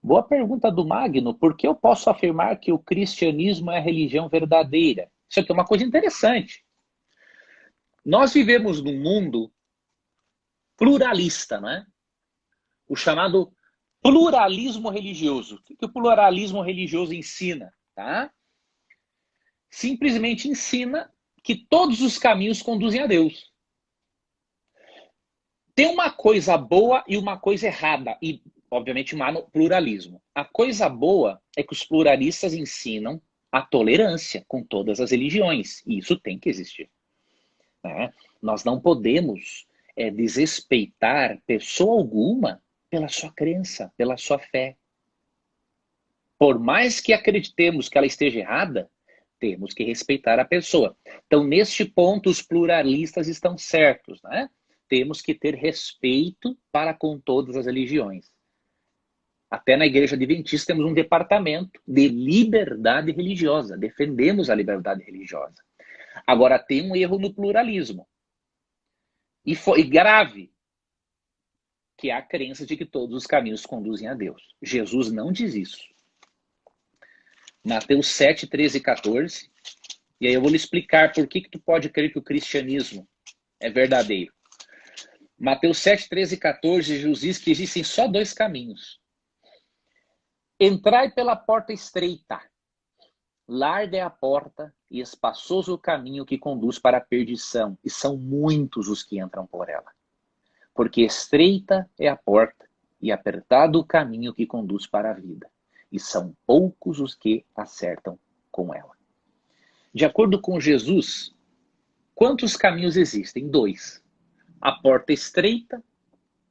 Boa pergunta do Magno. Por que eu posso afirmar que o cristianismo é a religião verdadeira? Isso aqui é uma coisa interessante. Nós vivemos num mundo pluralista, não é? O chamado pluralismo religioso. O que o pluralismo religioso ensina? Tá? Simplesmente ensina que todos os caminhos conduzem a Deus. Tem uma coisa boa e uma coisa errada, e obviamente um pluralismo. A coisa boa é que os pluralistas ensinam a tolerância com todas as religiões, e isso tem que existir. Né? Nós não podemos desrespeitar pessoa alguma pela sua crença, pela sua fé. Por mais que acreditemos que ela esteja errada, temos que respeitar a pessoa. Então, neste ponto, os pluralistas estão certos, né? Temos que ter respeito para com todas as religiões. Até na Igreja Adventista temos um departamento de liberdade religiosa. Defendemos a liberdade religiosa. Agora, tem um erro no pluralismo. E foi grave, que é a crença de que todos os caminhos conduzem a Deus. Jesus não diz isso. Mateus 7, 13 e 14. E aí eu vou lhe explicar por que tu pode crer que o cristianismo é verdadeiro. Mateus 7, 13 e 14, Jesus diz que existem só dois caminhos. Entrai pela porta estreita. Larga é a porta e espaçoso o caminho que conduz para a perdição. E são muitos os que entram por ela. Porque estreita é a porta e apertado o caminho que conduz para a vida. E são poucos os que acertam com ela. De acordo com Jesus, quantos caminhos existem? Dois. A porta estreita,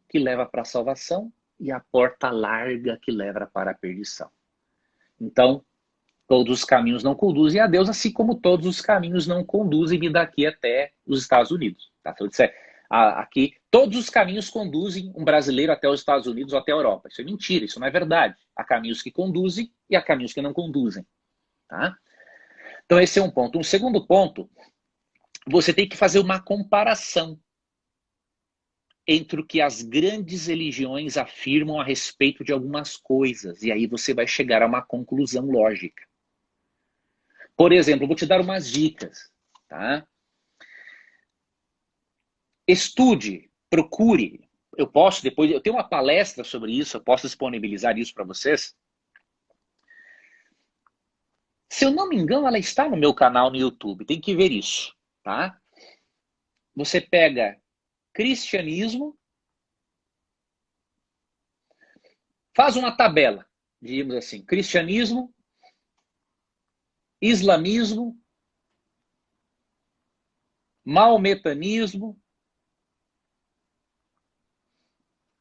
que leva para a salvação, e a porta larga, que leva para a perdição. Então, todos os caminhos não conduzem a Deus, assim como todos os caminhos não conduzem daqui até os Estados Unidos. Tá? Então, aqui, todos os caminhos conduzem um brasileiro até os Estados Unidos ou até a Europa. Isso é mentira, isso não é verdade. Há caminhos que conduzem e há caminhos que não conduzem. Tá? Então, esse é um ponto. Um segundo ponto, você tem que fazer uma comparação entre o que as grandes religiões afirmam a respeito de algumas coisas. E aí você vai chegar a uma conclusão lógica. Por exemplo, vou te dar umas dicas. Tá? Estude, procure. Eu posso depois, eu tenho uma palestra sobre isso, eu posso disponibilizar isso para vocês. Se eu não me engano, ela está no meu canal no YouTube, tem que ver isso. Tá? Você pega cristianismo, faz uma tabela, digamos assim, cristianismo, islamismo, maometanismo,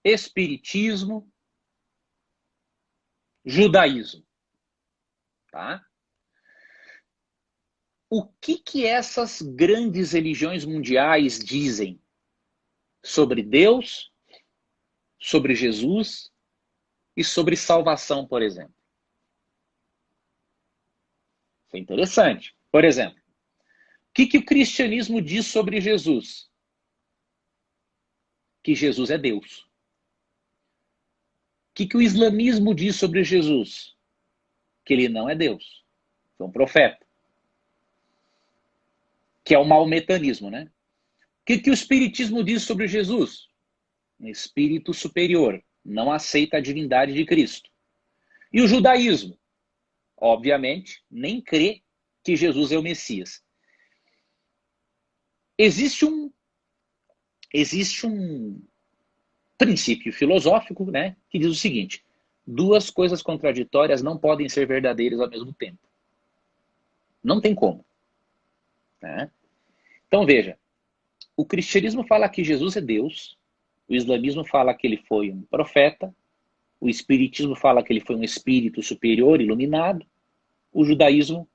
espiritismo, judaísmo. Tá? O que essas grandes religiões mundiais dizem sobre Deus, sobre Jesus e sobre salvação, por exemplo? Isso é interessante. Por exemplo, o que o cristianismo diz sobre Jesus? Que Jesus é Deus. O que o islamismo diz sobre Jesus? Que ele não é Deus. É um profeta. Que é o maometanismo, né? O que o espiritismo diz sobre Jesus? Um espírito superior. Não aceita a divindade de Cristo. E o judaísmo? Obviamente, nem crê que Jesus é o Messias. Existe um princípio filosófico, né, que diz o seguinte: duas coisas contraditórias não podem ser verdadeiras ao mesmo tempo. Não tem como. Né? Então veja, o cristianismo fala que Jesus é Deus, o islamismo fala que ele foi um profeta, o espiritismo fala que ele foi um espírito superior, iluminado, o judaísmo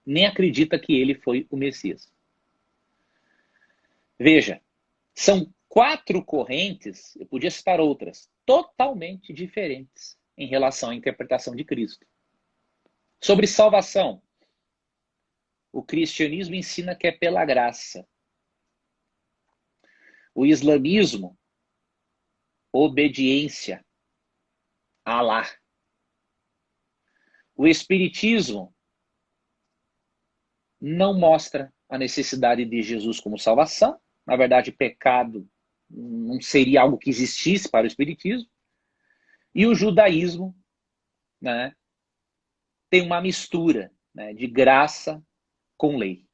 nem acredita que ele foi o Messias. Veja, são quatro correntes, eu podia citar outras, totalmente diferentes em relação à interpretação de Cristo. Sobre salvação, o cristianismo ensina que é pela graça. O islamismo, obediência. Alá. O Espiritismo não mostra a necessidade de Jesus como salvação. Na verdade, pecado não seria algo que existisse para o Espiritismo. E o Judaísmo, né, tem uma mistura, né, de graça com lei.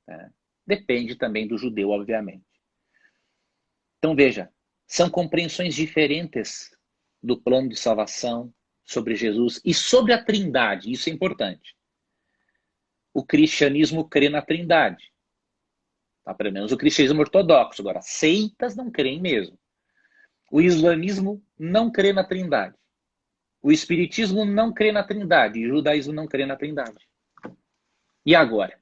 Né? Depende também do judeu, obviamente. Então, veja, são compreensões diferentes do plano de salvação sobre Jesus e sobre a Trindade. Isso é importante. O cristianismo crê na Trindade. Tá? Pelo menos o cristianismo ortodoxo. Agora, seitas não creem mesmo. O islamismo não crê na Trindade. O espiritismo não crê na Trindade. E o judaísmo não crê na Trindade. E agora?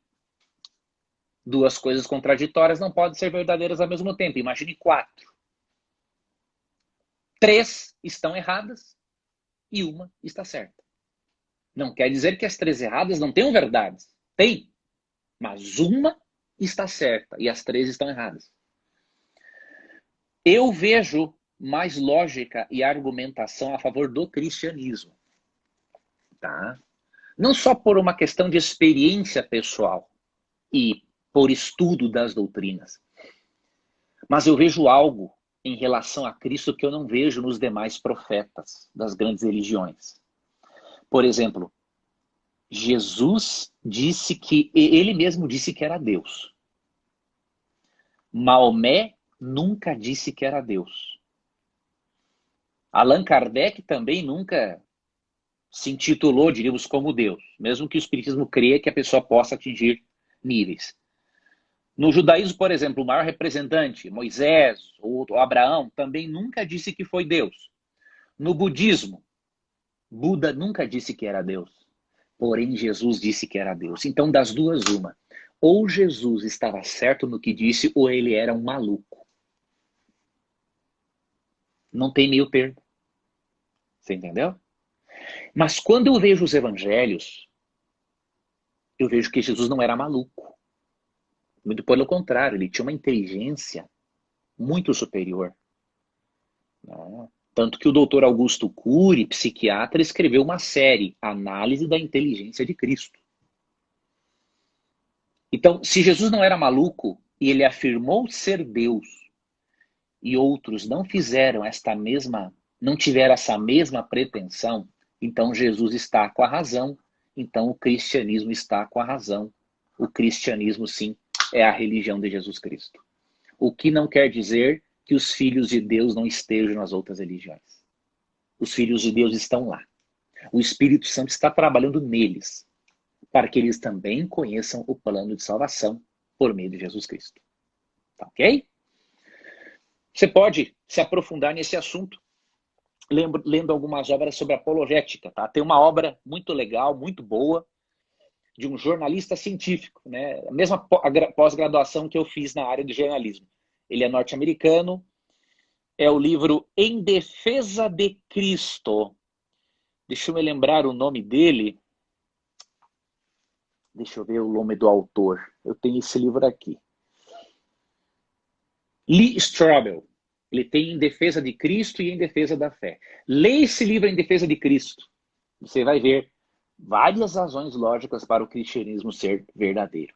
Duas coisas contraditórias não podem ser verdadeiras ao mesmo tempo. Imagine 4. 3 estão erradas e uma está certa. Não quer dizer que as 3 erradas não tenham verdades. Tem. Mas uma está certa e as 3 estão erradas. Eu vejo mais lógica e argumentação a favor do cristianismo. Tá? Não só por uma questão de experiência pessoal e por estudo das doutrinas, mas eu vejo algo em relação a Cristo que eu não vejo nos demais profetas das grandes religiões. Por exemplo, Jesus disse que, ele mesmo disse que era Deus. Maomé nunca disse que era Deus. Allan Kardec também nunca se intitulou, diríamos, como Deus, mesmo que o Espiritismo creia que a pessoa possa atingir níveis. No judaísmo, por exemplo, o maior representante, Moisés ou Abraão, também nunca disse que foi Deus. No budismo, Buda nunca disse que era Deus. Porém, Jesus disse que era Deus. Então, das duas, uma. Ou Jesus estava certo no que disse, ou ele era um maluco. Não tem meio termo. Você entendeu? Mas quando eu vejo os evangelhos, eu vejo que Jesus não era maluco. Muito pelo contrário, ele tinha uma inteligência muito superior. Tanto que o doutor Augusto Cury, psiquiatra, escreveu uma série, Análise da Inteligência de Cristo. Então, se Jesus não era maluco e ele afirmou ser Deus e outros não fizeram não tiveram essa mesma pretensão, então Jesus está com a razão, então o cristianismo está com a razão. O cristianismo, sim, é a religião de Jesus Cristo. O que não quer dizer que os filhos de Deus não estejam nas outras religiões. Os filhos de Deus estão lá. O Espírito Santo está trabalhando neles, para que eles também conheçam o plano de salvação por meio de Jesus Cristo. Tá ok? Você pode se aprofundar nesse assunto lendo algumas obras sobre apologética. Tá? Tem uma obra muito legal, muito boa, de um jornalista científico, né? A mesma pós-graduação que eu fiz na área de jornalismo. Ele é norte-americano, é o livro Em Defesa de Cristo. Deixa eu me lembrar o nome dele. Deixa eu ver o nome do autor. Eu tenho esse livro aqui. Lee Strobel. Ele tem Em Defesa de Cristo e Em Defesa da Fé. Leia esse livro Em Defesa de Cristo. Você vai ver várias razões lógicas para o cristianismo ser verdadeiro.